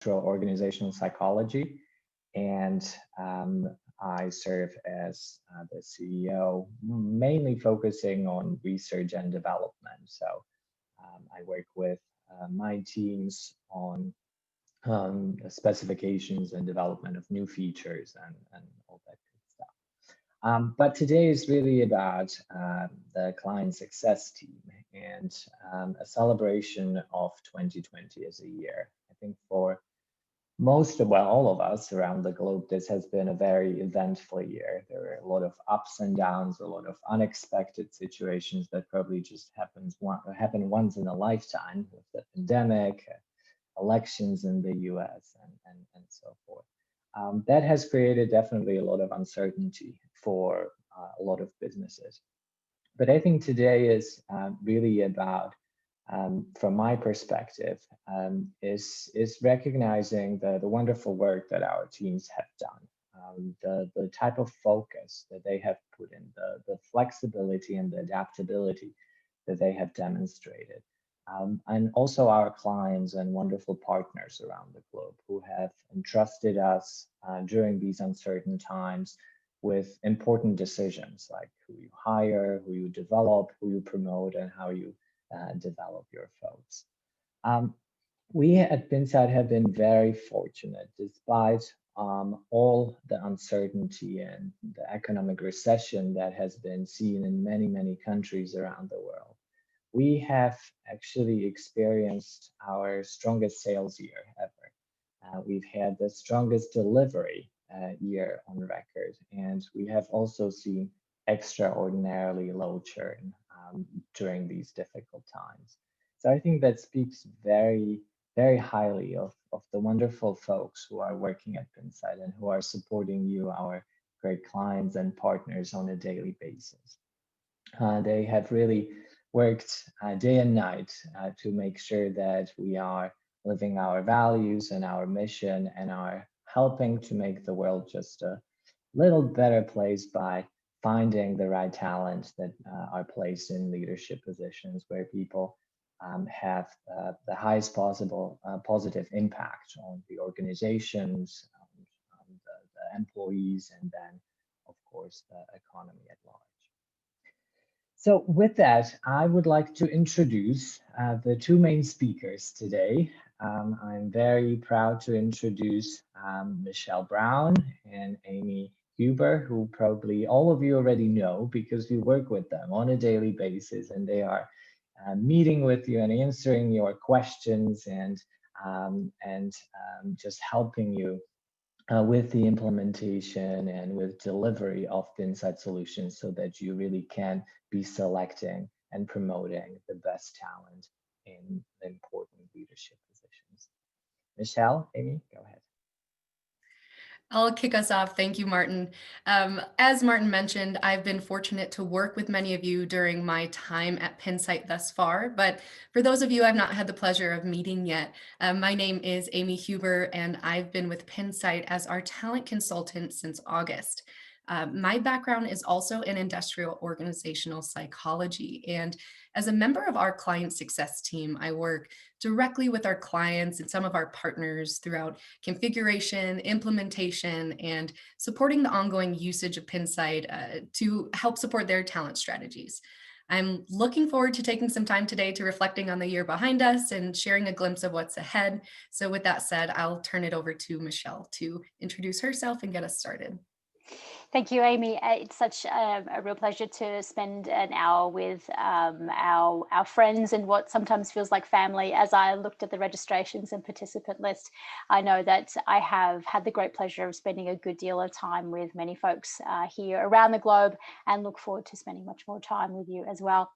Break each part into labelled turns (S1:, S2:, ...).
S1: organizational psychology, and I serve as the CEO, mainly focusing on research and development. So I work with my teams on specifications and development of new features and all that good stuff. But today is really about the client success team and a celebration of 2020 as a year. I think for all of us around the globe, this has been a very eventful year. There were a lot of ups and downs, a lot of unexpected situations that probably just happen once in a lifetime, with the pandemic, elections in the US, and so forth. That has created definitely a lot of uncertainty for a lot of businesses. But I think today is really about, from my perspective, is recognizing the wonderful work that our teams have done, the type of focus that they have put in, the flexibility and the adaptability that they have demonstrated. And also our clients and wonderful partners around the globe who have entrusted us during these uncertain times with important decisions like who you hire, who you develop, who you promote, and how you develop your folks. We at Pinsight have been very fortunate, despite all the uncertainty and the economic recession that has been seen in many, many countries around the world. We have actually experienced our strongest sales year ever. We've had the strongest delivery year on record, and we have also seen extraordinarily low churn during these difficult times. So I think that speaks very, very highly of the wonderful folks who are working at Pinsight and who are supporting you, our great clients and partners, on a daily basis. They have really worked day and night to make sure that we are living our values and our mission and are helping to make the world just a little better place by finding the right talent that are placed in leadership positions where people have the highest possible positive impact on the organizations, the employees, and then, of course, the economy at large. So with that, I would like to introduce the two main speakers today. I'm very proud to introduce Michelle Brown and Amy Huber, who probably all of you already know because we work with them on a daily basis, and they are meeting with you and answering your questions and just helping you with the implementation and with delivery of Pinsight solutions so that you really can be selecting and promoting the best talent in the important leadership positions. Michelle, Amy, go ahead.
S2: I'll kick us off. Thank you, Martin. As Martin mentioned, I've been fortunate to work with many of you during my time at Pinsight thus far, but for those of you I've not had the pleasure of meeting yet, my name is Amy Huber, and I've been with Pinsight as our talent consultant since August. My background is also in industrial organizational psychology, and as a member of our client success team, I work directly with our clients and some of our partners throughout configuration, implementation, and supporting the ongoing usage of Pinsight to help support their talent strategies. I'm looking forward to taking some time today to reflecting on the year behind us and sharing a glimpse of what's ahead. So with that said, I'll turn it over to Michelle to introduce herself and get us started.
S3: Thank you, Amy. It's such a real pleasure to spend an hour with our friends and what sometimes feels like family. As I looked at the registrations and participant list, I know that I have had the great pleasure of spending a good deal of time with many folks here around the globe, and look forward to spending much more time with you as well.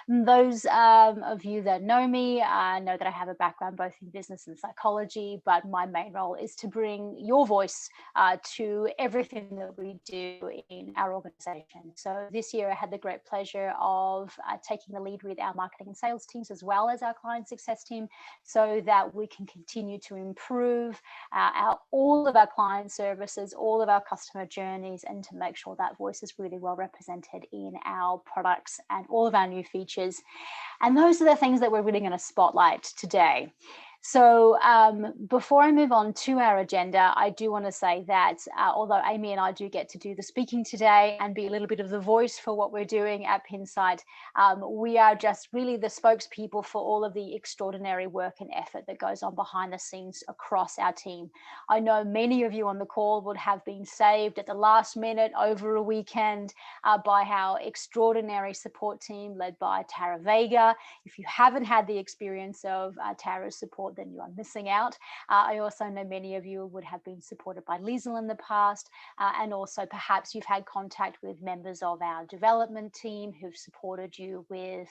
S3: Those of you that know me know that I have a background both in business and psychology, but my main role is to bring your voice to everything that we do in our organization. So this year I had the great pleasure of taking the lead with our marketing and sales teams as well as our client success team, so that we can continue to improve all of our client services, all of our customer journeys, and to make sure that voice is really well represented in our products and all of our new features. And those are the things that we're really going to spotlight today. So before I move on to our agenda, I do want to say that although Amy and I do get to do the speaking today and be a little bit of the voice for what we're doing at Pinsight, we are just really the spokespeople for all of the extraordinary work and effort that goes on behind the scenes across our team. I know many of you on the call would have been saved at the last minute over a weekend by our extraordinary support team led by Tara Vega. If you haven't had the experience of Tara's support, then you are missing out. I also know many of you would have been supported by Liesl in the past, and also perhaps you've had contact with members of our development team who've supported you with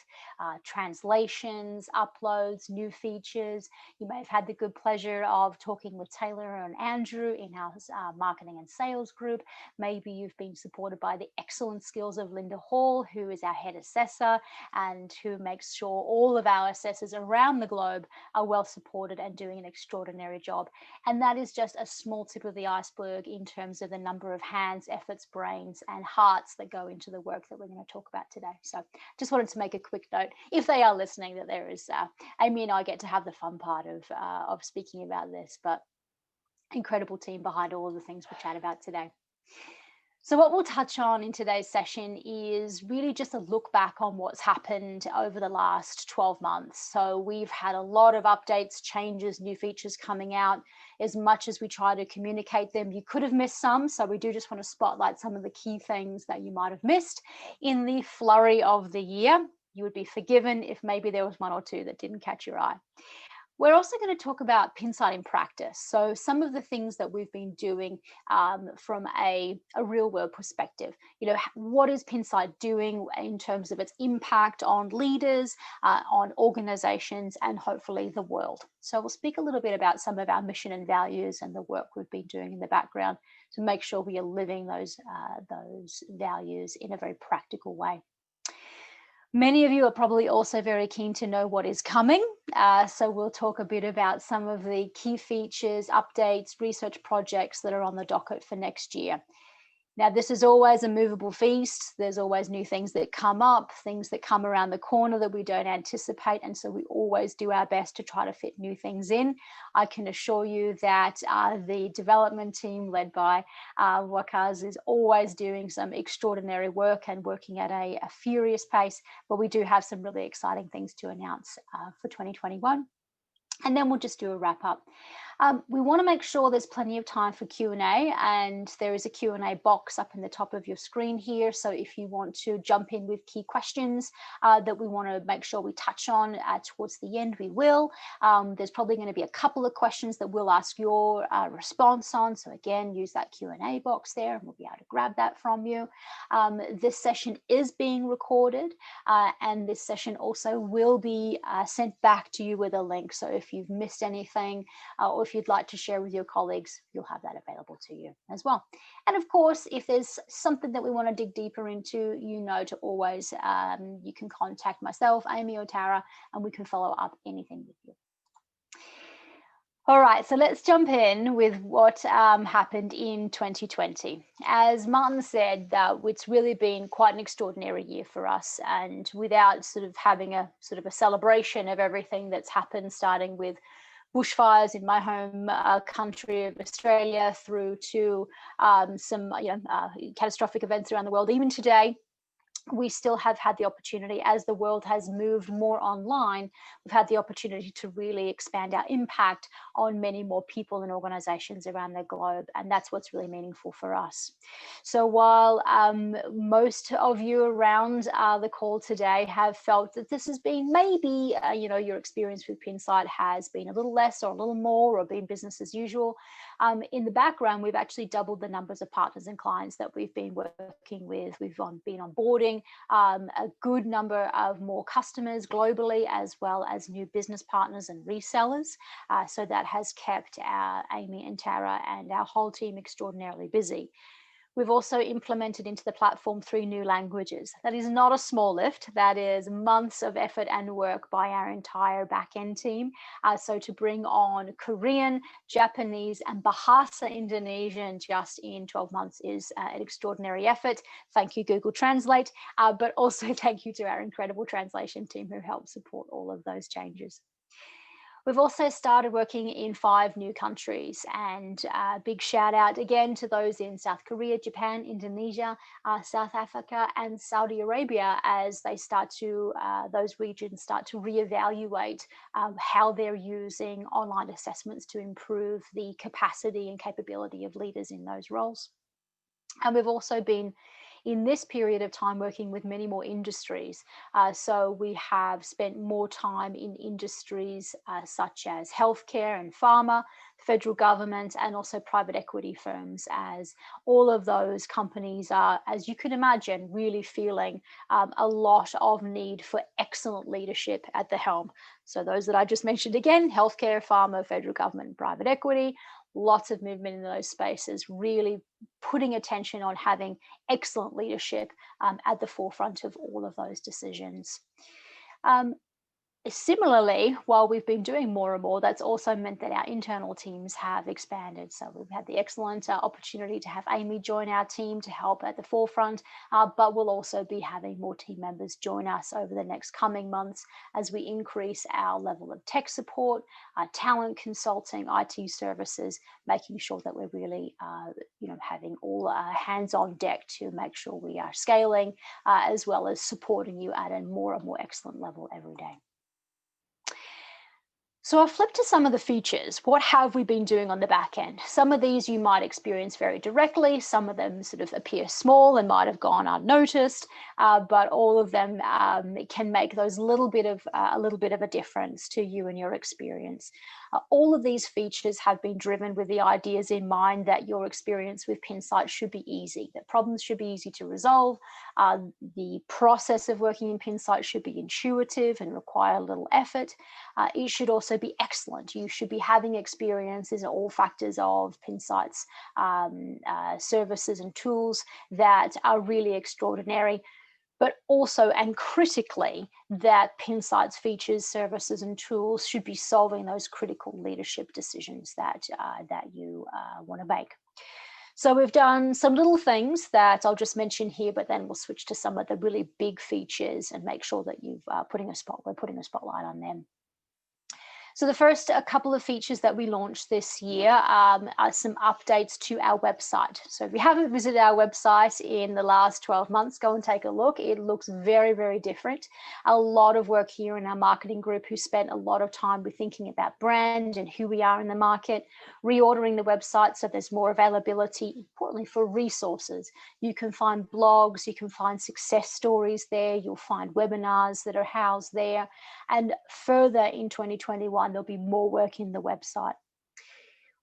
S3: translations, uploads, new features. You may have had the good pleasure of talking with Taylor and Andrew in our marketing and sales group. Maybe you've been supported by the excellent skills of Linda Hall, who is our head assessor and who makes sure all of our assessors around the globe are well supported and doing an extraordinary job. And that is just a small tip of the iceberg in terms of the number of hands, efforts, brains, and hearts that go into the work that we're going to talk about today. So just wanted to make a quick note, if they are listening, that there is, Amy and I get to have the fun part of speaking about this, but incredible team behind all of the things we chat about today. So what we'll touch on in today's session is really just a look back on what's happened over the last 12 months. So we've had a lot of updates, changes, new features coming out. As much as we try to communicate them, you could have missed some. So we do just want to spotlight some of the key things that you might have missed in the flurry of the year. You would be forgiven if maybe there was one or two that didn't catch your eye. We're also going to talk about Pinsight in practice. So some of the things that we've been doing from a real world perspective. You know, what is Pinsight doing in terms of its impact on leaders, on organizations, and hopefully the world. So we'll speak a little bit about some of our mission and values and the work we've been doing in the background to make sure we are living those values in a very practical way. Many of you are probably also very keen to know what is coming. So we'll talk a bit about some of the key features, updates, research projects that are on the docket for next year. Now, this is always a movable feast. There's always new things that come up, things that come around the corner that we don't anticipate. And so we always do our best to try to fit new things in. I can assure you that the development team led by Wakaz is always doing some extraordinary work and working at a furious pace. But we do have some really exciting things to announce for 2021. And then we'll just do a wrap up. We want to make sure there's plenty of time for Q&A, and there is a Q&A box up in the top of your screen here. So if you want to jump in with key questions that we want to make sure we touch on towards the end, we will. There's probably going to be a couple of questions that we'll ask your response on. So again, use that Q&A box there and we'll be able to grab that from you. This session is being recorded and this session also will be sent back to you with a link. So if you've missed anything or if you'd like to share with your colleagues, you'll have that available to you as well. And of course, if there's something that we want to dig deeper into, you know to always, you can contact myself, Amy or Tara, and we can follow up anything with you. All right, so let's jump in with what happened in 2020. As Martin said, it's really been quite an extraordinary year for us, and without sort of having a celebration of everything that's happened, starting with bushfires in my home country of Australia through to some catastrophic events around the world. Even today, we still have had the opportunity, as the world has moved more online, we've had the opportunity to really expand our impact on many more people and organizations around the globe. And that's what's really meaningful for us. So while most of you around the call today have felt that this has been maybe, your experience with Pinsight has been a little less or a little more or been business as usual, in the background, we've actually doubled the numbers of partners and clients that we've been working with. We've been onboarding a good number of more customers globally, as well as new business partners and resellers. So that has kept Amy and Tara and our whole team extraordinarily busy. We've also implemented into the platform 3 new languages. That is not a small lift. That is months of effort and work by our entire back-end team. So to bring on Korean, Japanese, and Bahasa Indonesian just in 12 months is an extraordinary effort. Thank you, Google Translate, but also thank you to our incredible translation team who helped support all of those changes. We've also started working in 5 new countries, and big shout out again to those in South Korea, Japan, Indonesia, South Africa, and Saudi Arabia, as they start to, those regions start to reevaluate how they're using online assessments to improve the capacity and capability of leaders in those roles. And we've also been in this period of time working with many more industries. So we have spent more time in industries such as healthcare and pharma, federal government, and also private equity firms, as all of those companies are, as you can imagine, really feeling a lot of need for excellent leadership at the helm. So those that I just mentioned again, healthcare, pharma, federal government, and private equity, lots of movement in those spaces, really putting attention on having excellent leadership at the forefront of all of those decisions. Similarly, while we've been doing more and more, that's also meant that our internal teams have expanded. So we've had the excellent opportunity to have Amy join our team to help at the forefront, but we'll also be having more team members join us over the next coming months as we increase our level of tech support, talent consulting, IT services, making sure that we're really having all hands on deck to make sure we are scaling, as well as supporting you at a more and more excellent level every day. So I'll flip to some of the features. What have we been doing on the back end? Some of these you might experience very directly. Some of them sort of appear small and might have gone unnoticed, but all of them can make those a little bit of a difference to you and your experience. All of these features have been driven with the ideas in mind that your experience with Pinsight should be easy, that problems should be easy to resolve. The process of working in Pinsight should be intuitive and require little effort. It should also be excellent. You should be having experiences in all factors of Pinsight's services and tools that are really extraordinary, but also and critically that Pinsight's features, services, and tools should be solving those critical leadership decisions that you want to make. So we've done some little things that I'll just mention here, but then we'll switch to some of the really big features and make sure that we're putting a spotlight on them. So the first couple of features that we launched this year are some updates to our website. So if you haven't visited our website in the last 12 months, go and take a look. It looks very, very different. A lot of work here in our marketing group who spent a lot of time with thinking about brand and who we are in the market, reordering the website so there's more availability, importantly for resources. You can find blogs, you can find success stories there, you'll find webinars that are housed there. And further in 2021, there'll be more work in the website.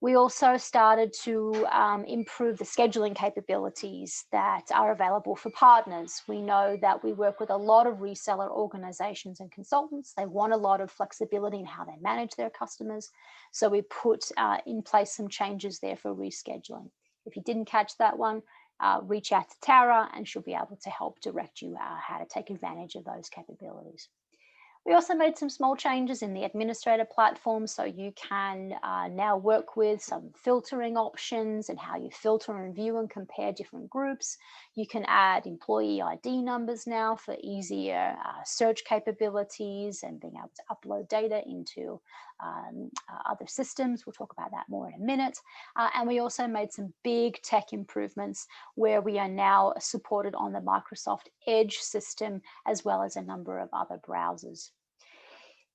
S3: We also started to improve the scheduling capabilities that are available for partners. We know that we work with a lot of reseller organizations and consultants. They want a lot of flexibility in how they manage their customers. So we put in place some changes there for rescheduling. If you didn't catch that one, reach out to Tara and she'll be able to help direct you how to take advantage of those capabilities. We also made some small changes in the administrator platform, so you can now work with some filtering options and how you filter and view and compare different groups. You can add employee ID numbers now for easier search capabilities and being able to upload data into other systems. We'll talk about that more in a minute. And we also made some big tech improvements where we are now supported on the Microsoft Edge system, as well as a number of other browsers.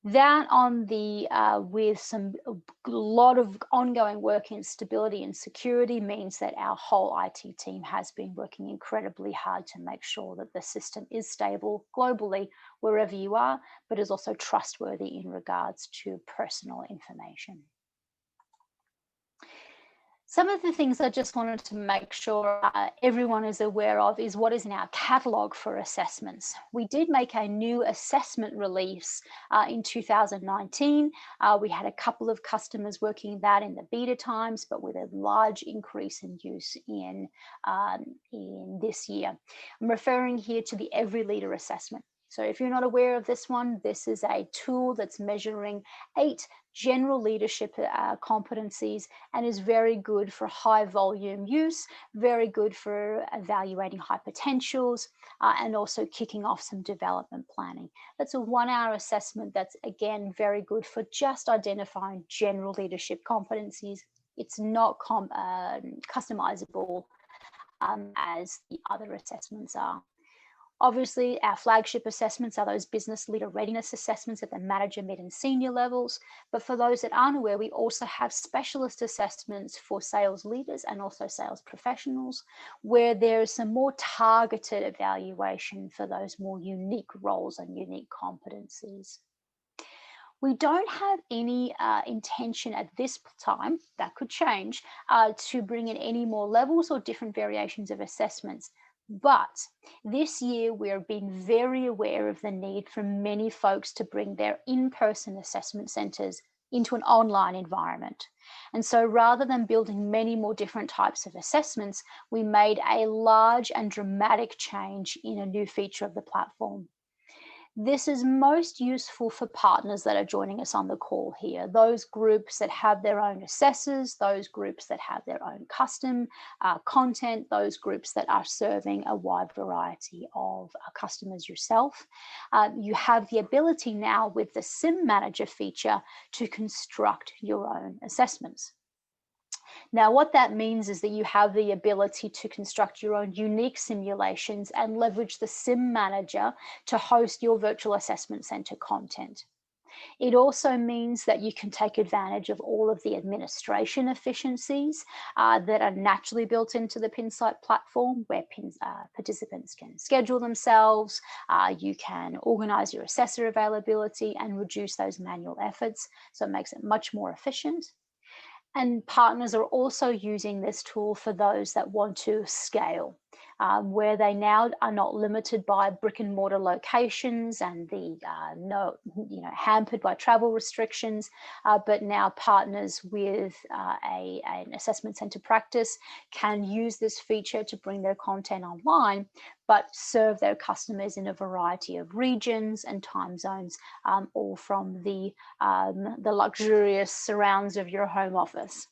S3: That on the with a lot of ongoing work in stability and security means that our whole IT team has been working incredibly hard to make sure that the system is stable globally wherever you are, but is also trustworthy in regards to personal information. Some of the things I just wanted to make sure everyone is aware of is what is in our catalog for assessments. We did make a new assessment release in 2019. We had a couple of customers working that in the beta times, but with a large increase in use in this year. I'm referring here to the Every Leader assessment. So if you're not aware of this one, this is a tool that's measuring 8 general leadership competencies and is very good for high volume use, very good for evaluating high potentials, and also kicking off some development planning. That's a 1-hour assessment that's, again, very good for just identifying general leadership competencies. It's not customizable as the other assessments are. Obviously, our flagship assessments are those business leader readiness assessments at the manager, mid, and senior levels. But for those that aren't aware, we also have specialist assessments for sales leaders and also sales professionals, where there's some more targeted evaluation for those more unique roles and unique competencies. We don't have any intention at this time, that could change, to bring in any more levels or different variations of assessments. But this year, we're being very aware of the need for many folks to bring their in-person assessment centers into an online environment. And so rather than building many more different types of assessments, we made a large and dramatic change in a new feature of the platform. This is most useful for partners that are joining us on the call here, those groups that have their own assessors, those groups that have their own custom content, those groups that are serving a wide variety of customers yourself. You have the ability now with the Sim Manager feature to construct your own assessments. Now, what that means is that you have the ability to construct your own unique simulations and leverage the Sim Manager to host your virtual assessment center content. It also means that you can take advantage of all of the administration efficiencies that are naturally built into the Pinsight platform, where participants can schedule themselves, you can organize your assessor availability and reduce those manual efforts. So it makes it much more efficient. And partners are also using this tool for those that want to scale, where they now are not limited by brick and mortar locations and the hampered by travel restrictions, but now partners with an assessment center practice can use this feature to bring their content online, but serve their customers in a variety of regions and time zones, all from the luxurious surrounds of your home office.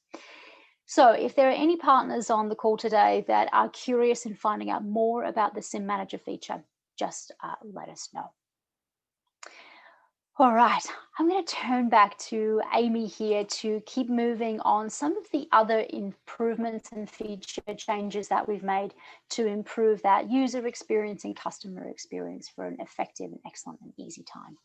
S3: So if there are any partners on the call today that are curious in finding out more about the Sim Manager feature, just let us know. All right, I'm going to turn back to Amy here to keep moving on some of the other improvements and feature changes that we've made to improve that user experience and customer experience for an effective and excellent and easy time.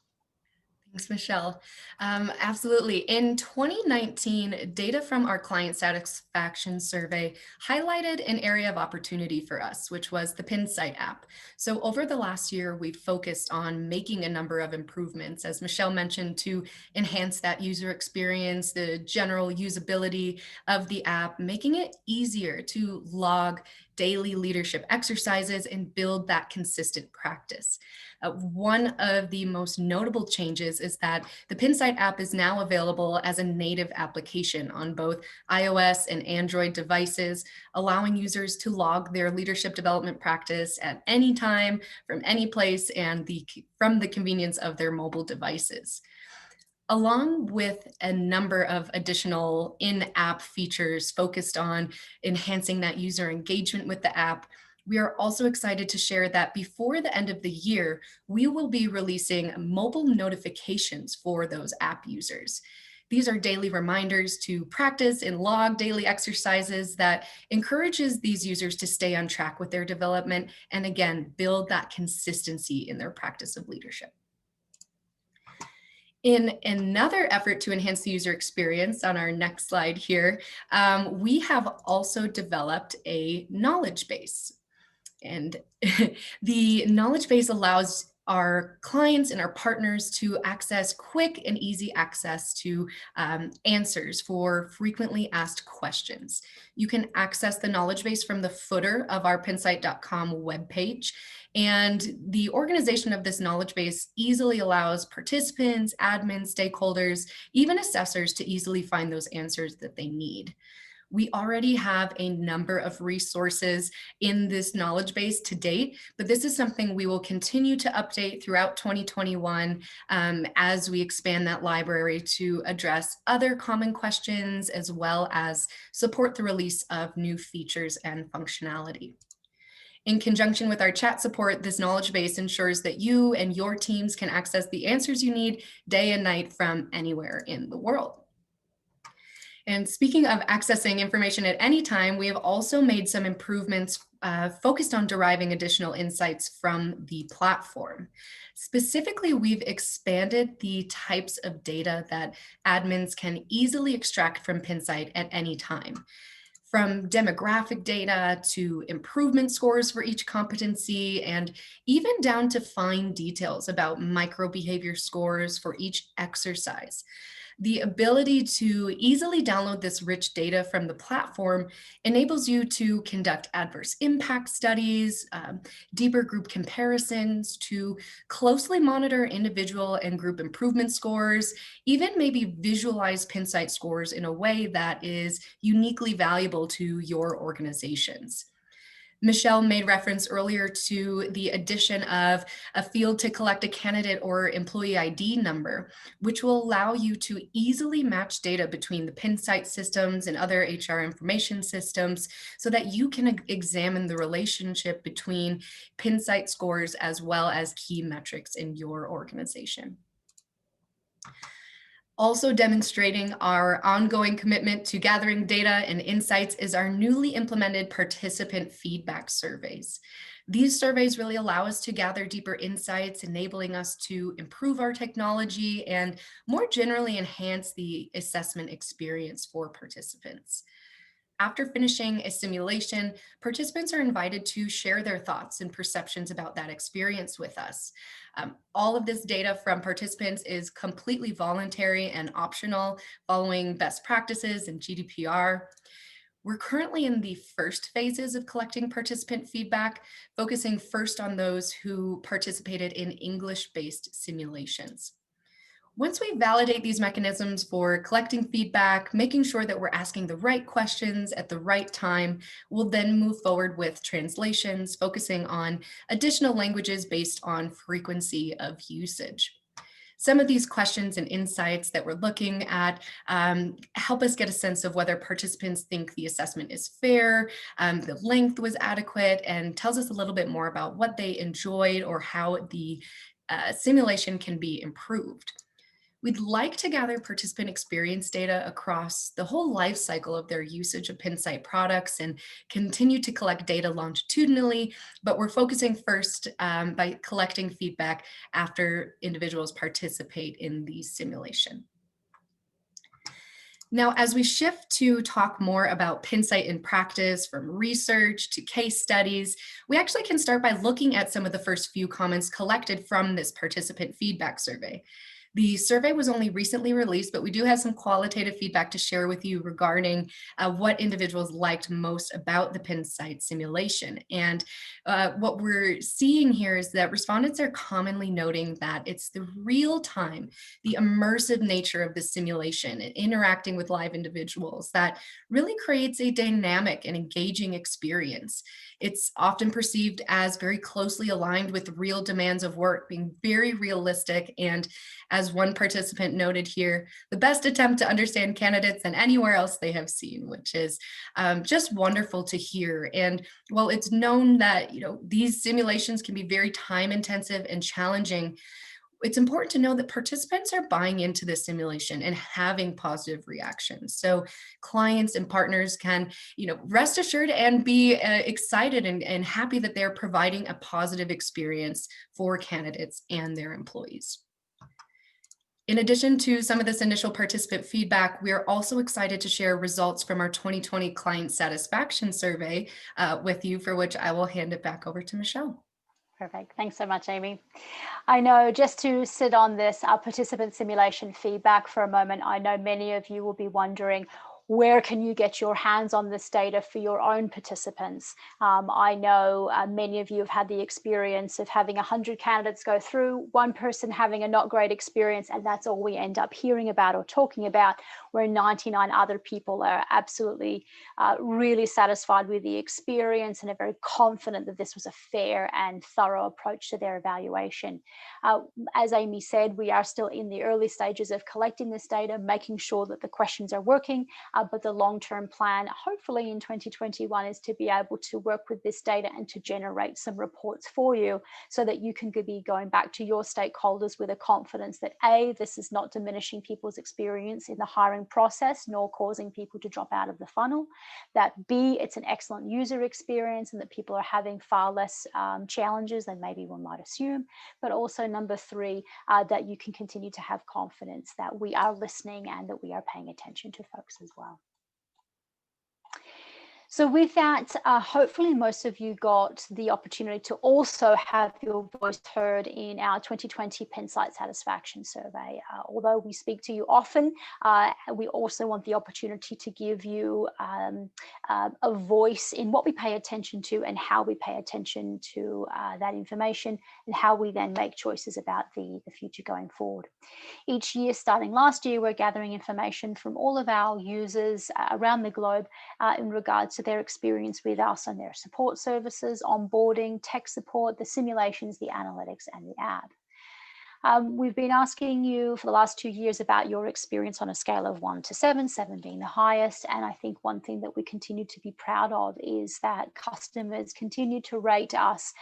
S2: Thanks, Michelle. Absolutely. In 2019, data from our client satisfaction survey highlighted an area of opportunity for us, which was the Pinsight app. So over the last year, we've focused on making a number of improvements, as Michelle mentioned, to enhance that user experience, the general usability of the app, making it easier to log daily leadership exercises and build that consistent practice. One of the most notable changes is that the Pinsight app is now available as a native application on both iOS and Android devices, allowing users to log their leadership development practice at any time, from any place, and from the convenience of their mobile devices. Along with a number of additional in-app features focused on enhancing that user engagement with the app, we are also excited to share that before the end of the year, we will be releasing mobile notifications for those app users. These are daily reminders to practice and log daily exercises that encourages these users to stay on track with their development and, again, build that consistency in their practice of leadership. In another effort to enhance the user experience, on our next slide here, we have also developed a knowledge base. And the knowledge base allows our clients and our partners to access quick and easy access to answers for frequently asked questions. You can access the knowledge base from the footer of our pinsight.com webpage. And the organization of this knowledge base easily allows participants, admins, stakeholders, even assessors to easily find those answers that they need. We already have a number of resources in this knowledge base to date, but this is something we will continue to update throughout 2021 as we expand that library to address other common questions, as well as support the release of new features and functionality. In conjunction with our chat support, this knowledge base ensures that you and your teams can access the answers you need day and night from anywhere in the world. And speaking of accessing information at any time, we have also made some improvements focused on deriving additional insights from the platform. Specifically, we've expanded the types of data that admins can easily extract from Pinsight at any time. From demographic data to improvement scores for each competency, and even down to fine details about micro behavior scores for each exercise. The ability to easily download this rich data from the platform enables you to conduct adverse impact studies, deeper group comparisons, to closely monitor individual and group improvement scores, even maybe visualize Pinsight scores in a way that is uniquely valuable to your organizations. Michelle made reference earlier to the addition of a field to collect a candidate or employee ID number, which will allow you to easily match data between the Pinsight systems and other HR information systems so that you can examine the relationship between Pinsight scores as well as key metrics in your organization. Also demonstrating our ongoing commitment to gathering data and insights is our newly implemented participant feedback surveys. These surveys really allow us to gather deeper insights, enabling us to improve our technology and more generally enhance the assessment experience for participants. After finishing a simulation, participants are invited to share their thoughts and perceptions about that experience with us. All of this data from participants is completely voluntary and optional, following best practices and GDPR. We're currently in the first phases of collecting participant feedback, focusing first on those who participated in English-based simulations. Once we validate these mechanisms for collecting feedback, making sure that we're asking the right questions at the right time, we'll then move forward with translations, focusing on additional languages based on frequency of usage. Some of these questions and insights that we're looking at help us get a sense of whether participants think the assessment is fair, the length was adequate, and tells us a little bit more about what they enjoyed or how the simulation can be improved. We'd like to gather participant experience data across the whole life cycle of their usage of Pinsight products and continue to collect data longitudinally, but we're focusing first by collecting feedback after individuals participate in the simulation. Now, as we shift to talk more about Pinsight in practice, from research to case studies, we actually can start by looking at some of the first few comments collected from this participant feedback survey. The survey was only recently released, but we do have some qualitative feedback to share with you regarding what individuals liked most about the Pinsight simulation. And what we're seeing here is that respondents are commonly noting that it's the real time, the immersive nature of the simulation and interacting with live individuals that really creates a dynamic and engaging experience. It's often perceived as very closely aligned with real demands of work, being very realistic, and as one participant noted here, the best attempt to understand candidates than anywhere else they have seen, which is just wonderful to hear. And while it's known that these simulations can be very time intensive and challenging, it's important to know that participants are buying into this simulation and having positive reactions. So clients and partners can, rest assured and be excited and happy that they're providing a positive experience for candidates and their employees. In addition to some of this initial participant feedback, we are also excited to share results from our 2020 client satisfaction survey with you, for which I will hand it back over to Michelle.
S3: Perfect. Thanks so much, Amy. I know, just to sit on this, our participant simulation feedback for a moment, I know many of you will be wondering, where can you get your hands on this data for your own participants? I know many of you have had the experience of having 100 candidates go through, one person having a not great experience, and that's all we end up hearing about or talking about, where 99 other people are absolutely really satisfied with the experience and are very confident that this was a fair and thorough approach to their evaluation. As Amy said, we are still in the early stages of collecting this data, making sure that the questions are working, but the long-term plan, hopefully in 2021, is to be able to work with this data and to generate some reports for you so that you can be going back to your stakeholders with a confidence that A, this is not diminishing people's experience in the hiring process, nor causing people to drop out of the funnel, that B, it's an excellent user experience and that people are having far less challenges than maybe one might assume, but also number 3, that you can continue to have confidence that we are listening and that we are paying attention to folks as well. So with that, hopefully most of you got the opportunity to also have your voice heard in our 2020 Pinsight Satisfaction Survey. Although we speak to you often, we also want the opportunity to give you a voice in what we pay attention to and how we pay attention to that information and how we then make choices about the future going forward. Each year, starting last year, we're gathering information from all of our users around the globe in regards to their experience with us and their support services, onboarding, tech support, the simulations, the analytics, and the app. We've been asking you for the last 2 years about your experience on a scale of 1 to 7, 7 being the highest. And I think one thing that we continue to be proud of is that customers continue to rate us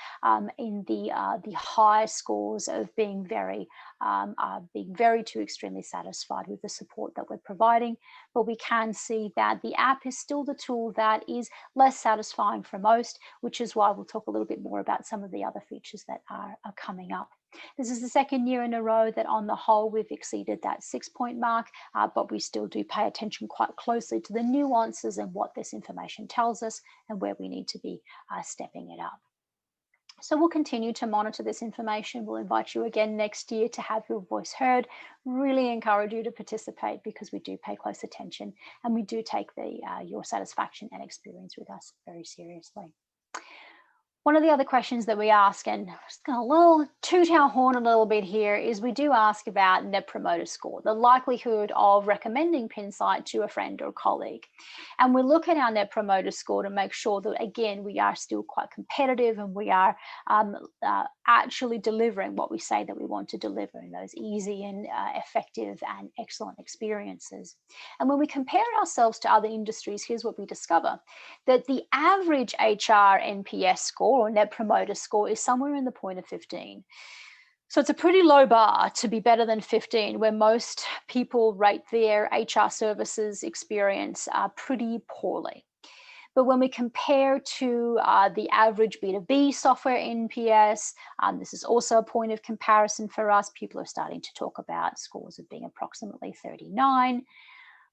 S3: in the high scores of being very to extremely satisfied with the support that we're providing. But we can see that the app is still the tool that is less satisfying for most, which is why we'll talk a little bit more about some of the other features that are coming up. This is the second year in a row that on the whole we've exceeded that 6-point mark, but we still do pay attention quite closely to the nuances and what this information tells us and where we need to be stepping it up. So we'll continue to monitor this information. We'll invite you again next year to have your voice heard. Really encourage you to participate because we do pay close attention and we do take your satisfaction and experience with us very seriously. One of the other questions that we ask, and just going a little toot our horn a little bit here, is we do ask about Net Promoter Score, the likelihood of recommending Pinsight to a friend or colleague. And we look at our Net Promoter Score to make sure that, again, we are still quite competitive and we are actually delivering what we say that we want to deliver in those easy and effective and excellent experiences. And when we compare ourselves to other industries, here's what we discover, that the average HR NPS score or Net Promoter Score is somewhere in the point of 15. So it's a pretty low bar to be better than 15, where most people rate their HR services experience pretty poorly. But when we compare to the average B2B software NPS, this is also a point of comparison for us. People are starting to talk about scores of being approximately 39.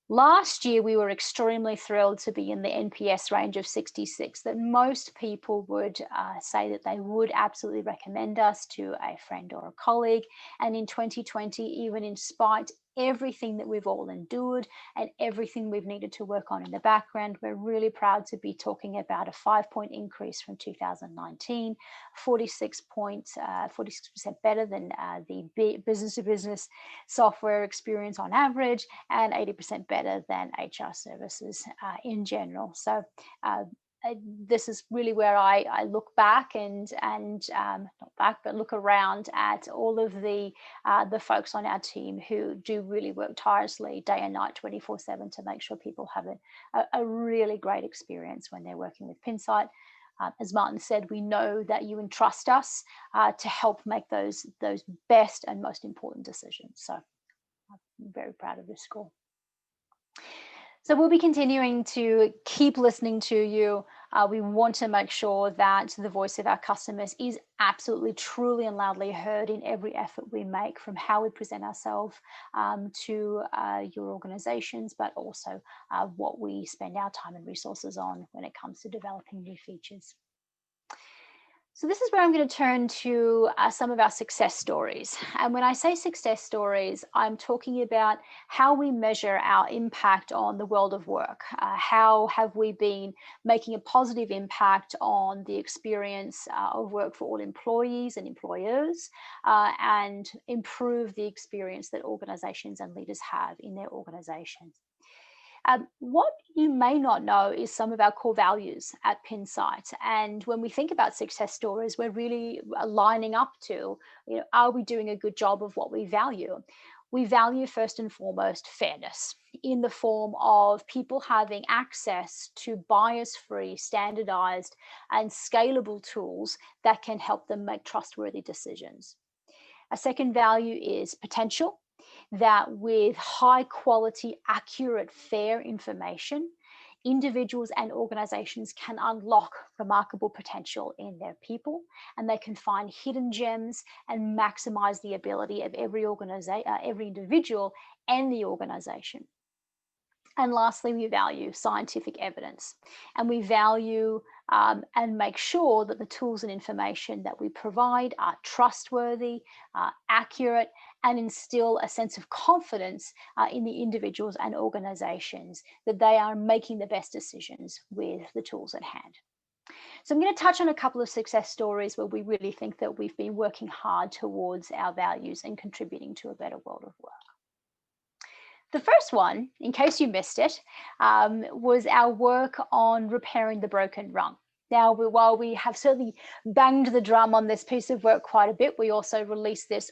S3: Last year, we were extremely thrilled to be in the NPS range of 66, that most people would say that they would absolutely recommend us to a friend or a colleague. And in 2020, even in spite everything that we've all endured and everything we've needed to work on in the background, we're really proud to be talking about a 5-point increase from 2019, 46% better than the business-to-business software experience on average, and 80% better than HR services in general. So this is really where I look back and not back, but look around at all of the folks on our team who do really work tirelessly day and night, 24/7, to make sure people have a really great experience when they're working with Pinsight. As Martin said, we know that you entrust us to help make those best and most important decisions. So I'm very proud of this score. So we'll be continuing to keep listening to you. We want to make sure that the voice of our customers is absolutely, truly and loudly heard in every effort we make, from how we present ourselves to your organizations, but also what we spend our time and resources on when it comes to developing new features. So this is where I'm going to turn to some of our success stories. And when I say success stories, I'm talking about how we measure our impact on the world of work. How have we been making a positive impact on the experience of work for all employees and employers, and improve the experience that organizations and leaders have in their organizations. What you may not know is some of our core values at Pinsight. And when we think about success stories, we're really lining up to, are we doing a good job of what we value? We value first and foremost fairness in the form of people having access to bias-free, standardized, and scalable tools that can help them make trustworthy decisions. A second value is potential, that with high quality, accurate, fair information, individuals and organizations can unlock remarkable potential in their people, and they can find hidden gems and maximize the ability of every individual and the organization. And lastly, we value scientific evidence, and we value and make sure that the tools and information that we provide are trustworthy, accurate, and instill a sense of confidence in the individuals and organizations that they are making the best decisions with the tools at hand. So I'm going to touch on a couple of success stories where we really think that we've been working hard towards our values and contributing to a better world of work. The first one, in case you missed it, was our work on repairing the broken rung. Now, while we have certainly banged the drum on this piece of work quite a bit, we also released this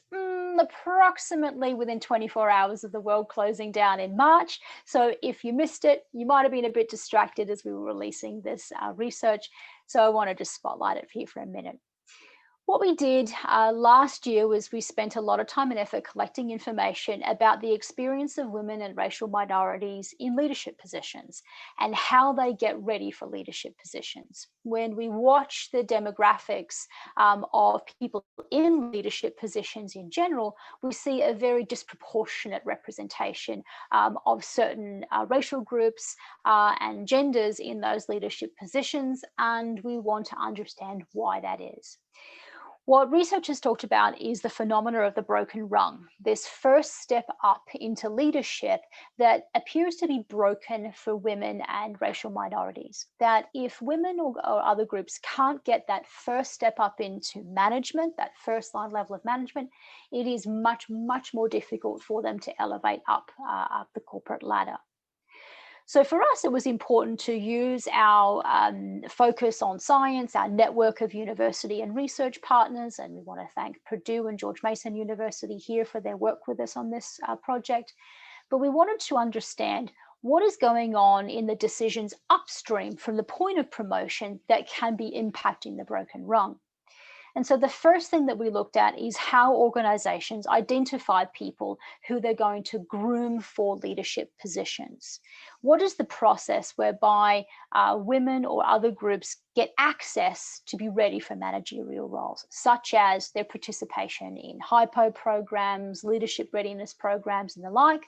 S3: approximately within 24 hours of the world closing down in March. So if you missed it, you might have been a bit distracted as we were releasing this research. So I wanted to spotlight it here for a minute. What we did last year was we spent a lot of time and effort collecting information about the experience of women and racial minorities in leadership positions and how they get ready for leadership positions. When we watch the demographics of people in leadership positions in general, we see a very disproportionate representation of certain racial groups and genders in those leadership positions, and we want to understand why that is. What researchers talked about is the phenomena of the broken rung, this first step up into leadership that appears to be broken for women and racial minorities. That if women or other groups can't get that first step up into management, that first line level of management, it is much, much more difficult for them to elevate up the corporate ladder. So for us, it was important to use our focus on science, our network of university and research partners, and we want to thank Purdue and George Mason University here for their work with us on this project. But we wanted to understand what is going on in the decisions upstream from the point of promotion that can be impacting the broken rung. And so the first thing that we looked at is how organizations identify people who they're going to groom for leadership positions. What is the process whereby women or other groups get access to be ready for managerial roles, such as their participation in HIPO programs, leadership readiness programs, and the like,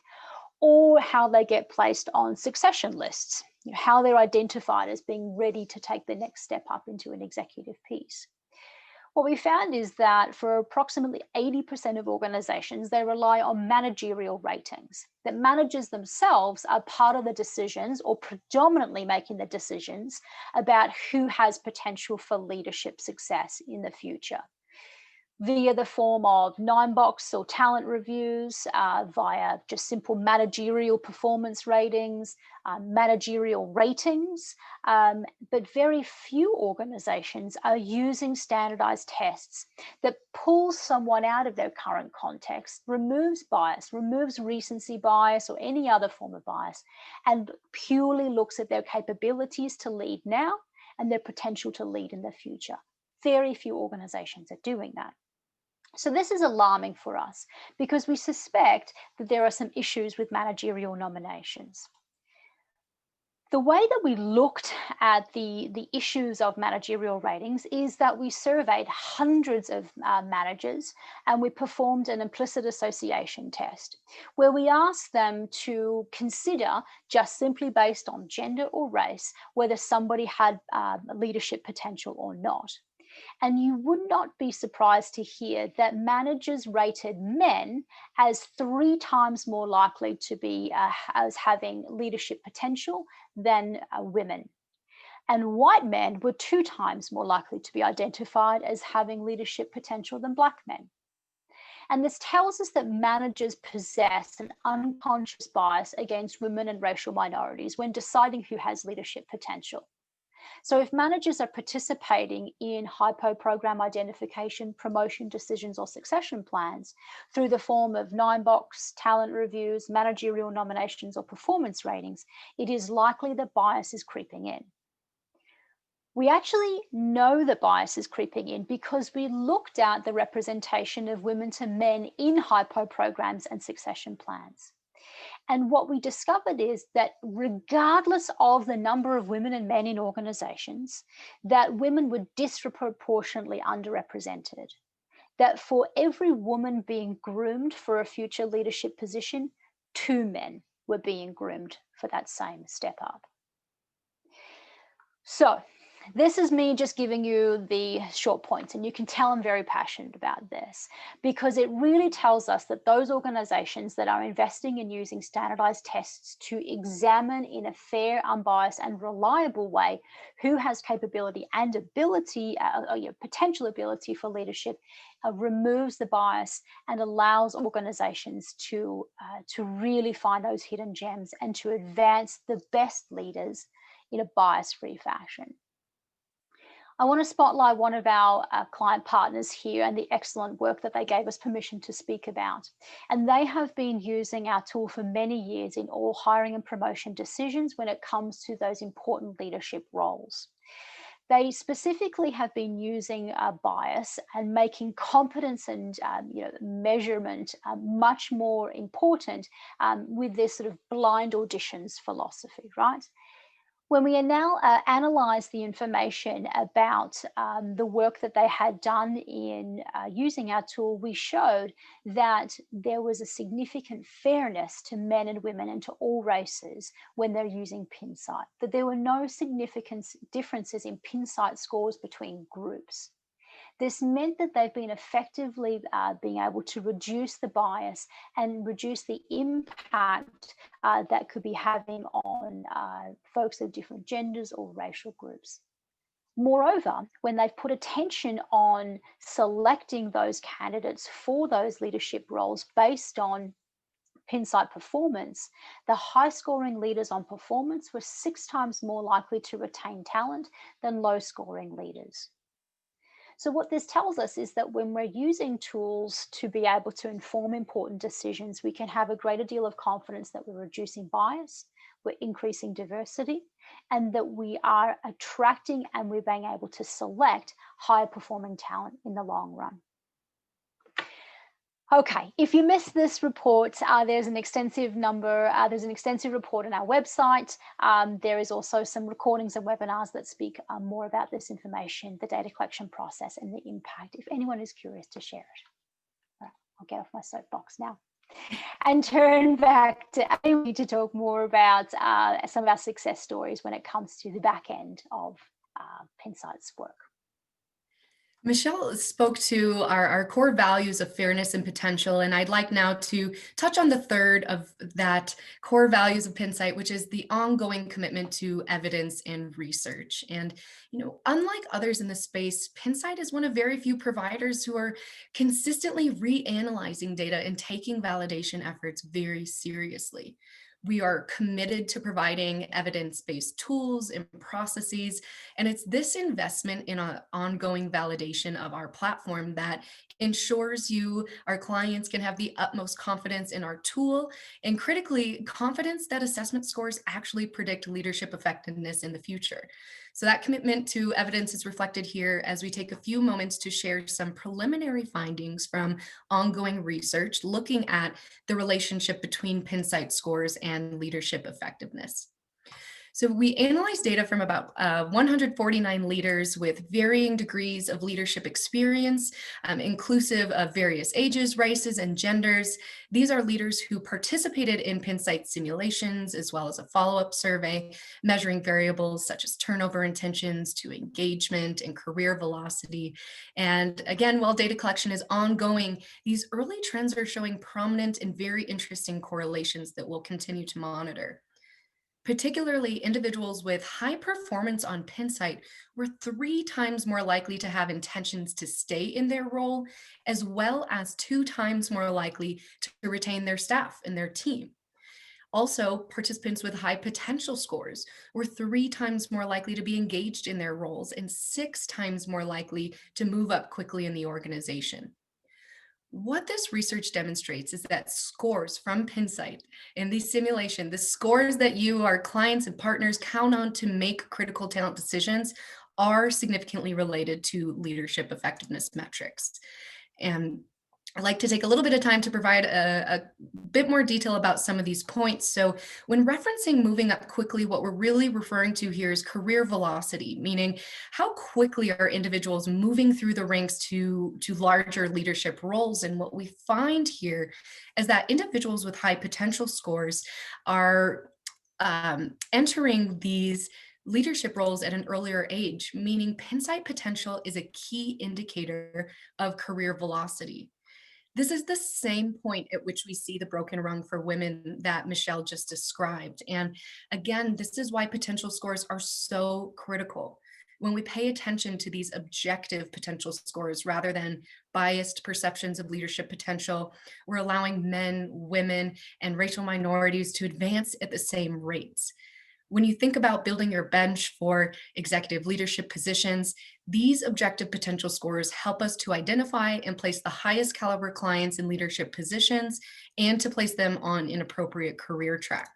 S3: or how they get placed on succession lists, how they're identified as being ready to take the next step up into an executive piece. What we found is that for approximately 80% of organizations, they rely on managerial ratings, that managers themselves are part of the decisions or predominantly making the decisions about who has potential for leadership success in the future, via the form of 9-box or talent reviews, via just simple managerial performance ratings, managerial ratings, but very few organizations are using standardized tests that pulls someone out of their current context, removes bias, removes recency bias or any other form of bias, and purely looks at their capabilities to lead now and their potential to lead in the future. Very few organizations are doing that. So this is alarming for us because we suspect that there are some issues with managerial nominations. The way that we looked at the issues of managerial ratings is that we surveyed hundreds of managers and we performed an implicit association test where we asked them to consider, just simply based on gender or race, whether somebody had leadership potential or not. And you would not be surprised to hear that managers rated men as 3 times more likely to be as having leadership potential than women. And white men were 2 times more likely to be identified as having leadership potential than Black men. And this tells us that managers possess an unconscious bias against women and racial minorities when deciding who has leadership potential. So if managers are participating in hypo program identification, promotion decisions, or succession plans through the form of 9-box talent reviews, managerial nominations, or performance ratings, it is likely that bias is creeping in. We actually know that bias is creeping in because we looked at the representation of women to men in hypo programs and succession plans. And what we discovered is that regardless of the number of women and men in organizations, that women were disproportionately underrepresented. That for every woman being groomed for a future leadership position, 2 men were being groomed for that same step up. So this is me just giving you the short points, and you can tell I'm very passionate about this because it really tells us that those organizations that are investing in using standardized tests to examine in a fair, unbiased, and reliable way who has capability and ability, potential ability for leadership, removes the bias and allows organizations to really find those hidden gems and to advance the best leaders in a bias-free fashion. I want to spotlight one of our client partners here and the excellent work that they gave us permission to speak about. And they have been using our tool for many years in all hiring and promotion decisions when it comes to those important leadership roles. They specifically have been using bias and making competence and measurement much more important with this sort of blind auditions philosophy, right? When we now analyze the information about the work that they had done in using our tool, we showed that there was a significant fairness to men and women and to all races when they're using Pinsight, that there were no significant differences in Pinsight scores between groups. This meant that they've been effectively being able to reduce the bias and reduce the impact that could be having on folks of different genders or racial groups. Moreover, when they've put attention on selecting those candidates for those leadership roles based on Pinsight performance, the high-scoring leaders on performance were 6 times more likely to retain talent than low-scoring leaders. So what this tells us is that when we're using tools to be able to inform important decisions, we can have a greater deal of confidence that we're reducing bias, we're increasing diversity, and that we are attracting and we're being able to select higher performing talent in the long run. Okay, if you missed this report, there's an extensive report on our website. There is also some recordings and webinars that speak more about this information, the data collection process and the impact, if anyone is curious to share it. All right, I'll get off my soapbox now and turn back to Amy to talk more about some of our success stories when it comes to the back end of Pinsight's work.
S2: Michelle spoke to our core values of fairness and potential, and I'd like now to touch on the third of that core values of Pinsight, which is the ongoing commitment to evidence and research. And, unlike others in the space, Pinsight is one of very few providers who are consistently reanalyzing data and taking validation efforts very seriously. We are committed to providing evidence-based tools and processes, and it's this investment in an ongoing validation of our platform that ensures our clients can have the utmost confidence in our tool, and critically, confidence that assessment scores actually predict leadership effectiveness in the future. So that commitment to evidence is reflected here as we take a few moments to share some preliminary findings from ongoing research looking at the relationship between Pinsight scores and leadership effectiveness. So we analyzed data from about 149 leaders with varying degrees of leadership experience, inclusive of various ages, races, and genders. These are leaders who participated in Pinsight simulations, as well as a follow-up survey, measuring variables such as turnover intentions to engagement and career velocity. And again, while data collection is ongoing, these early trends are showing prominent and very interesting correlations that we'll continue to monitor. Particularly, individuals with high performance on Pinsight were 3 times more likely to have intentions to stay in their role, as well as 2 times more likely to retain their staff and their team. Also, participants with high potential scores were 3 times more likely to be engaged in their roles and 6 times more likely to move up quickly in the organization. What this research demonstrates is that scores from Pinsight in the simulation, the scores that you, our clients and partners, count on to make critical talent decisions, are significantly related to leadership effectiveness metrics. And I'd like to take a little bit of time to provide a bit more detail about some of these points. So when referencing moving up quickly, what we're really referring to here is career velocity, meaning how quickly are individuals moving through the ranks to larger leadership roles. And what we find here is that individuals with high potential scores are entering these leadership roles at an earlier age, meaning Pinsight potential is a key indicator of career velocity. This is the same point at which we see the broken rung for women that Michelle just described. And again, this is why potential scores are so critical. When we pay attention to these objective potential scores rather than biased perceptions of leadership potential, we're allowing men, women, and racial minorities to advance at the same rates. When you think about building your bench for executive leadership positions, these objective potential scores help us to identify and place the highest caliber clients in leadership positions and to place them on an appropriate career track.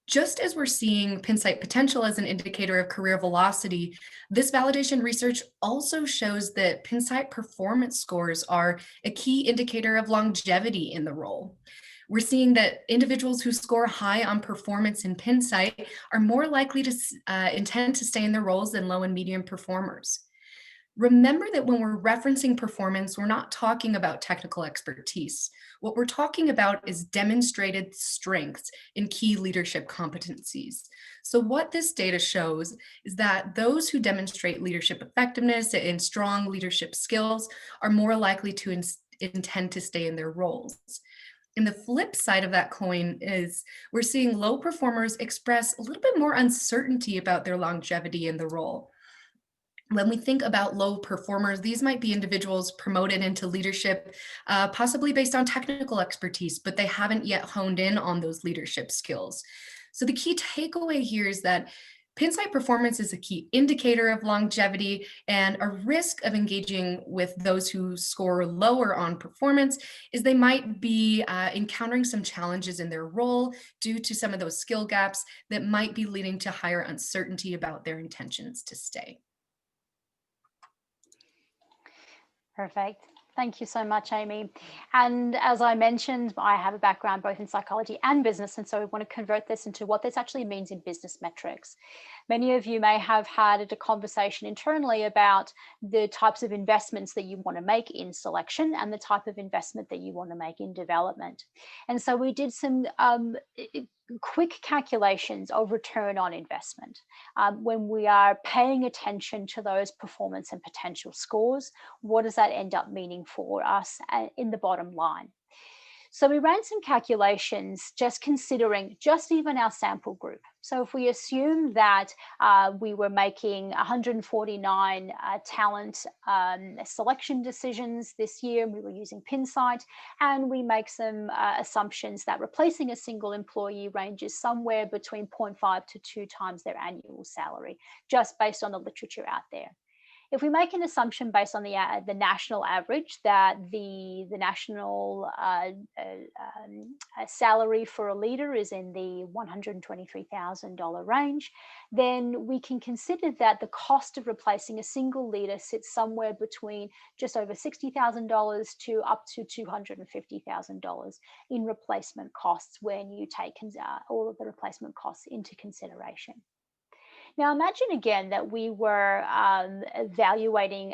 S2: Just as we're seeing Pinsight potential as an indicator of career velocity, this validation research also shows that Pinsight performance scores are a key indicator of longevity in the role. We're seeing that individuals who score high on performance in Pinsight are more likely to intend to stay in their roles than low and medium performers. Remember that when we're referencing performance, we're not talking about technical expertise. What we're talking about is demonstrated strengths in key leadership competencies. So what this data shows is that those who demonstrate leadership effectiveness and strong leadership skills are more likely to intend to stay in their roles. And the flip side of that coin is we're seeing low performers express a little bit more uncertainty about their longevity in the role. When we think about low performers, these might be individuals promoted into leadership, possibly based on technical expertise, but they haven't yet honed in on those leadership skills. So the key takeaway here is that Pinsight performance is a key indicator of longevity, and a risk of engaging with those who score lower on performance is they might be encountering some challenges in their role due to some of those skill gaps that might be leading to higher uncertainty about their intentions to stay.
S3: Perfect. Thank you so much, Amy. And as I mentioned, I have a background both in psychology and business, and so we want to convert this into what this actually means in business metrics. Many of you may have had a conversation internally about the types of investments that you want to make in selection and the type of investment that you want to make in development. And so we did some quick calculations of return on investment. When we are paying attention to those performance and potential scores, what does that end up meaning for us in the bottom line? So we ran some calculations just considering just even our sample group. So if we assume that we were making 149 talent selection decisions this year, we were using Pinsight, and we make some assumptions that replacing a single employee ranges somewhere between 0.5 to 2 times their annual salary, just based on the literature out there. If we make an assumption based on the national average that the national salary for a leader is in the $123,000 range, then we can consider that the cost of replacing a single leader sits somewhere between just over $60,000 to up to $250,000 in replacement costs when you take all of the replacement costs into consideration. Now, imagine again that we were evaluating,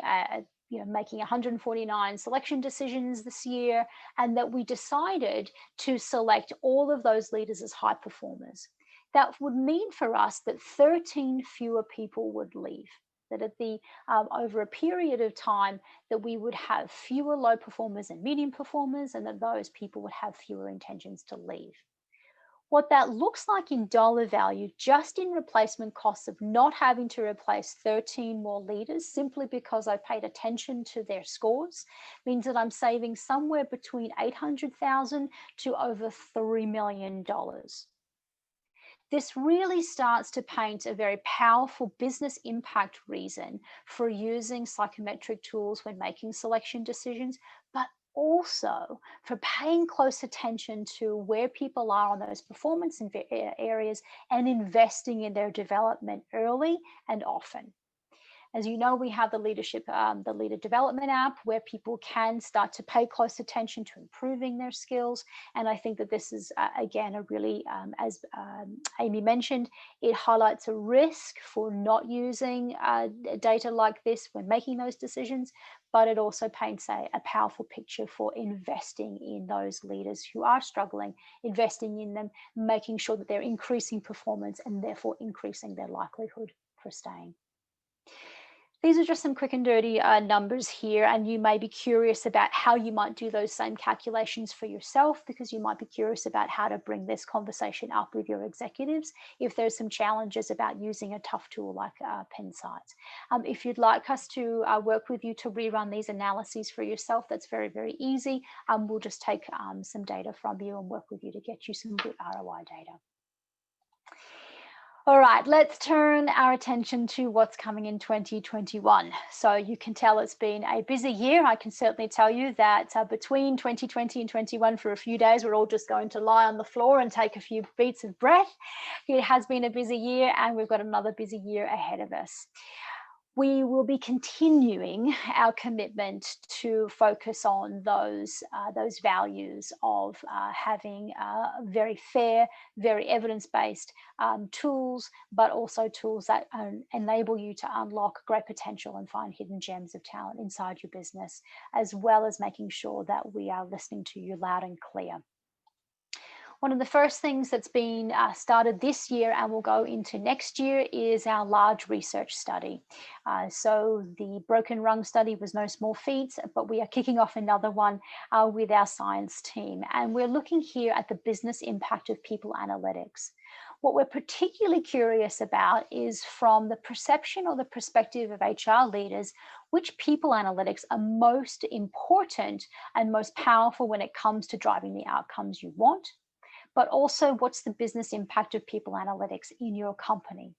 S3: making 149 selection decisions this year, and that we decided to select all of those leaders as high performers. That would mean for us that 13 fewer people would leave. That at the over a period of time, that we would have fewer low performers and medium performers, and that those people would have fewer intentions to leave. What that looks like in dollar value, just in replacement costs of not having to replace 13 more leaders simply because I paid attention to their scores, means that I'm saving somewhere between $800,000 to over $3 million. This really starts to paint a very powerful business impact reason for using psychometric tools when making selection decisions, but also for paying close attention to where people are on those performance areas and investing in their development early and often. As you know, we have the leader development app where people can start to pay close attention to improving their skills. And I think that this is, again, a really, as Amy mentioned, it highlights a risk for not using data like this when making those decisions, but it also paints a powerful picture for investing in those leaders who are struggling, investing in them, making sure that they're increasing performance and therefore increasing their likelihood for staying. These are just some quick and dirty numbers here, and you may be curious about how you might do those same calculations for yourself, because you might be curious about how to bring this conversation up with your executives if there's some challenges about using a tough tool like Pinsight. If you'd like us to work with you to rerun these analyses for yourself, that's very, very easy. We'll just take some data from you and work with you to get you some good ROI data. All right, let's turn our attention to what's coming in 2021. So you can tell it's been a busy year. I can certainly tell you that between 2020 and 21 for a few days, we're all just going to lie on the floor and take a few beats of breath. It has been a busy year, and we've got another busy year ahead of us. We will be continuing our commitment to focus on those values of having very fair, very evidence-based tools, but also tools that enable you to unlock great potential and find hidden gems of talent inside your business, as well as making sure that we are listening to you loud and clear. One of the first things that's been started this year and will go into next year is our large research study. So the Broken Rung study was no small feat, but we are kicking off another one with our science team. And we're looking here at the business impact of people analytics. What we're particularly curious about is, from the perception or the perspective of HR leaders, which people analytics are most important and most powerful when it comes to driving the outcomes you want, but also what's the business impact of people analytics in your company.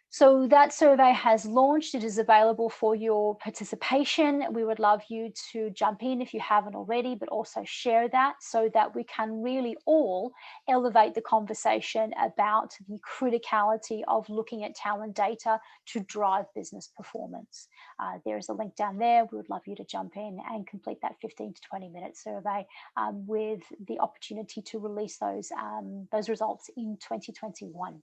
S3: So that survey has launched. It is available for your participation. We would love you to jump in if you haven't already, but also share that so that we can really all elevate the conversation about the criticality of looking at talent data to drive business performance. There's a link down there. We would love you to jump in and complete that 15 to 20-minute survey with the opportunity to release those results in 2021.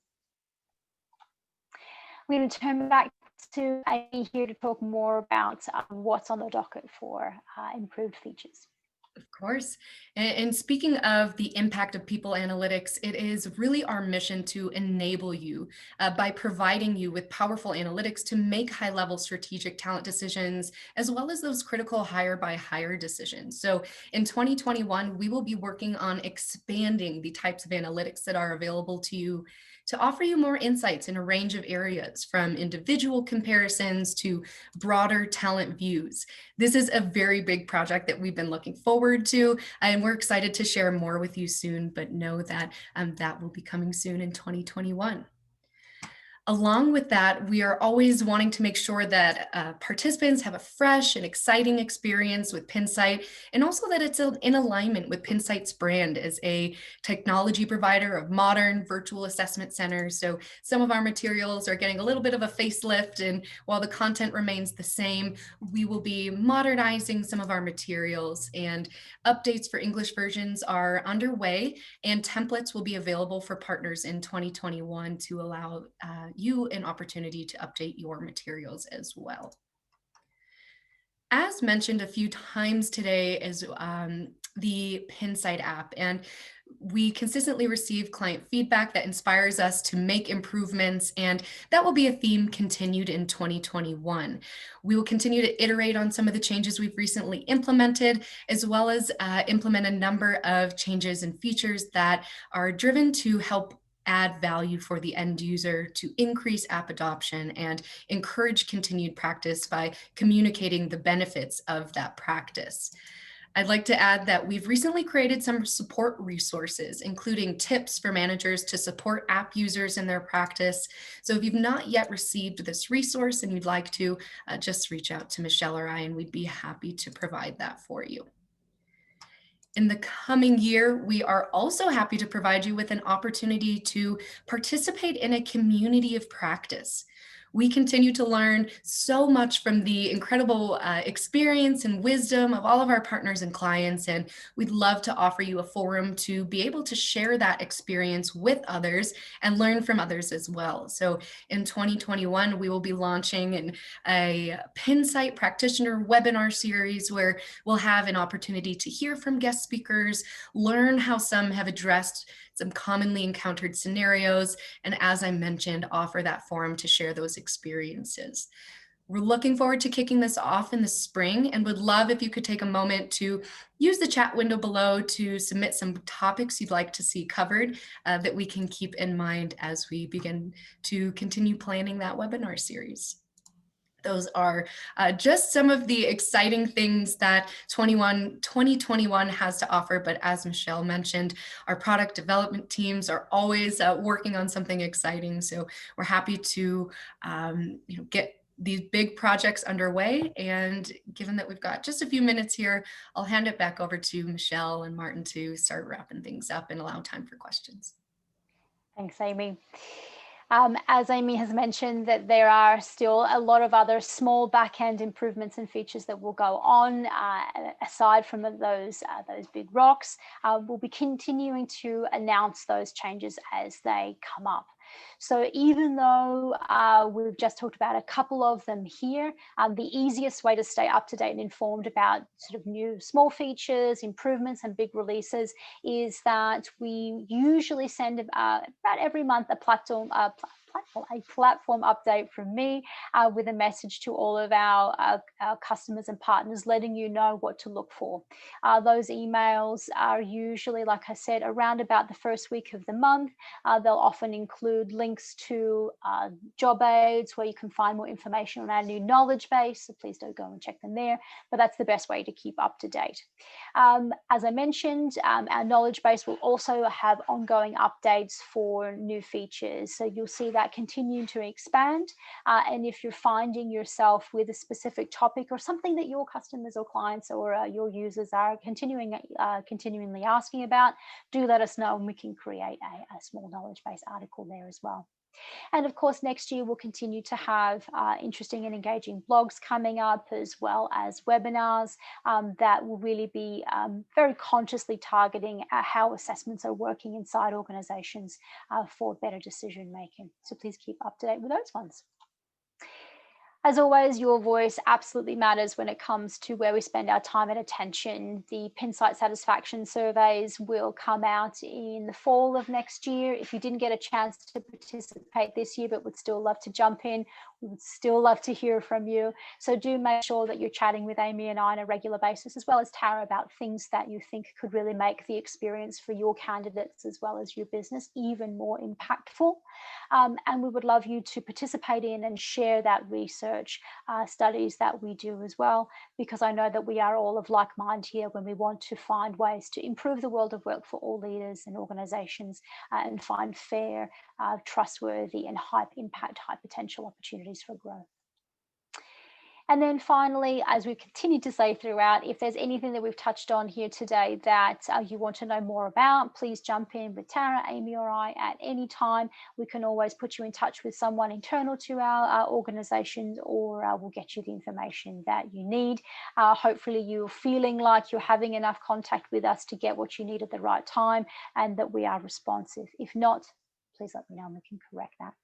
S3: I'm going to turn back to Amy here to talk more about what's on the docket for improved features.
S2: Of course. And speaking of the impact of people analytics, it is really our mission to enable you by providing you with powerful analytics to make high-level strategic talent decisions, as well as those critical hire-by-hire decisions. So in 2021, we will be working on expanding the types of analytics that are available to you to offer you more insights in a range of areas, from individual comparisons to broader talent views. This is a very big project that we've been looking forward to, and we're excited to share more with you soon, but know that that will be coming soon in 2021. Along with that, we are always wanting to make sure that participants have a fresh and exciting experience with Pinsight, and also that it's in alignment with Pinsight's brand as a technology provider of modern virtual assessment centers. So some of our materials are getting a little bit of a facelift, and while the content remains the same, we will be modernizing some of our materials, and updates for English versions are underway, and templates will be available for partners in 2021 to allow you an opportunity to update your materials as well. As mentioned a few times today is the Pinsight app, and we consistently receive client feedback that inspires us to make improvements, and that will be a theme continued in 2021. We will continue to iterate on some of the changes we've recently implemented, as well as implement a number of changes and features that are driven to help add value for the end user, to increase app adoption and encourage continued practice by communicating the benefits of that practice. I'd like to add that we've recently created some support resources, including tips for managers to support app users in their practice. So if you've not yet received this resource and you'd like to, just reach out to Michelle or I, and we'd be happy to provide that for you. In the coming year, we are also happy to provide you with an opportunity to participate in a community of practice. We continue to learn so much from the incredible experience and wisdom of all of our partners and clients, and we'd love to offer you a forum to be able to share that experience with others and learn from others as well. So in 2021, we will be launching a Pinsight practitioner webinar series where we'll have an opportunity to hear from guest speakers, learn how some have addressed some commonly encountered scenarios, and as I mentioned, offer that forum to share those experiences. We're looking forward to kicking this off in the spring and would love if you could take a moment to use the chat window below to submit some topics you'd like to see covered that we can keep in mind as we begin to continue planning that webinar series. Those are just some of the exciting things that 2021 has to offer. But as Michelle mentioned, our product development teams are always working on something exciting. So we're happy to get these big projects underway. And given that we've got just a few minutes here, I'll hand it back over to Michelle and Martin to start wrapping things up and allow time for questions.
S3: Thanks, Amy. As Amy has mentioned, that there are still a lot of other small back-end improvements and features that will go on aside from those big rocks. We'll be continuing to announce those changes as they come up. So even though we've just talked about a couple of them here, the easiest way to stay up to date and informed about sort of new small features, improvements, and big releases is that we usually send about every month a platform update from me with a message to all of our customers and partners, letting you know what to look for. Those emails are usually, like I said, around about the first week of the month. They'll often include links to job aids where you can find more information on our new knowledge base. So please do go and check them there. But that's the best way to keep up to date. As I mentioned, our knowledge base will also have ongoing updates for new features. So you'll see that continue to expand. And if you're finding yourself with a specific topic or something that your customers or clients or your users are continually asking about, do let us know and we can create a small knowledge base article there as well. And of course, next year we'll continue to have interesting and engaging blogs coming up, as well as webinars that will really be very consciously targeting how assessments are working inside organizations for better decision making. So please keep up to date with those ones. As always, your voice absolutely matters when it comes to where we spend our time and attention. The Pinsight satisfaction surveys will come out in the fall of next year. If you didn't get a chance to participate this year, but would still love to jump in, we would still love to hear from you. So do make sure that you're chatting with Amy and I on a regular basis, as well as Tara, about things that you think could really make the experience for your candidates as well as your business even more impactful. And we would love you to participate in and share that research research studies that we do as well, because I know that we are all of like mind here when we want to find ways to improve the world of work for all leaders and organizations and find fair, trustworthy and high impact, high potential opportunities for growth. And then finally, as we continue to say throughout, if there's anything that we've touched on here today that you want to know more about, please jump in with Tara, Amy, or I at any time. We can always put you in touch with someone internal to our organizations, or we'll get you the information that you need. Hopefully you're feeling like you're having enough contact with us to get what you need at the right time, and that we are responsive. If not, please let me know and we can correct that.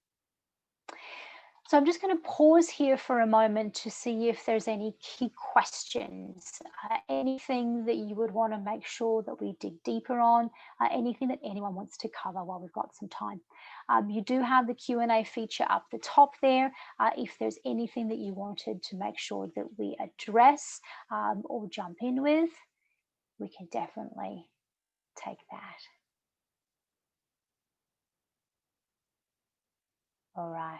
S3: So I'm just going to pause here for a moment to see if there's any key questions, anything that you would want to make sure that we dig deeper on, anything that anyone wants to cover while we've got some time. You do have the Q&A feature up the top there. If there's anything that you wanted to make sure that we address or jump in with, we can definitely take that. All right.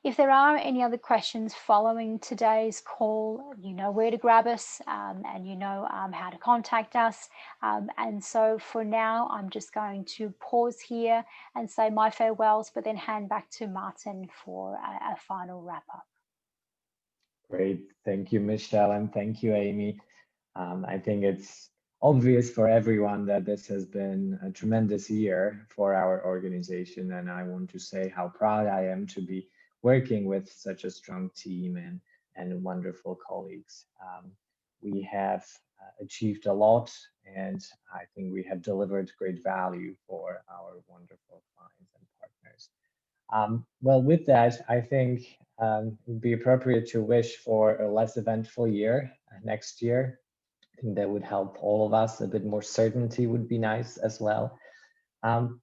S3: If there are any other questions following today's call, you know where to grab us and you know how to contact us. And so for now, I'm just going to pause here and say my farewells, but then hand back to Martin for a final wrap up.
S1: Great. Thank you, Michelle, and thank you, Amy. I think it's obvious for everyone that this has been a tremendous year for our organization, and I want to say how proud I am to be working with such a strong team and wonderful colleagues. We have achieved a lot, and I think we have delivered great value for our wonderful clients and partners. Well, with that, I think it would be appropriate to wish for a less eventful year next year. I think that would help all of us. A bit more certainty would be nice as well.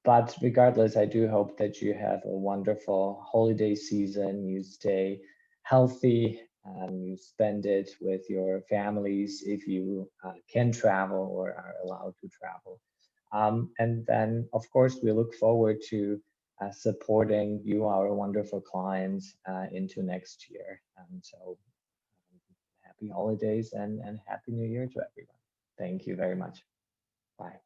S1: But regardless, I do hope that you have a wonderful holiday season, you stay healthy, you spend it with your families if you can travel or are allowed to travel. And then, of course, we look forward to supporting you, our wonderful clients, into next year. So happy holidays and happy new year to everyone. Thank you very much. Bye.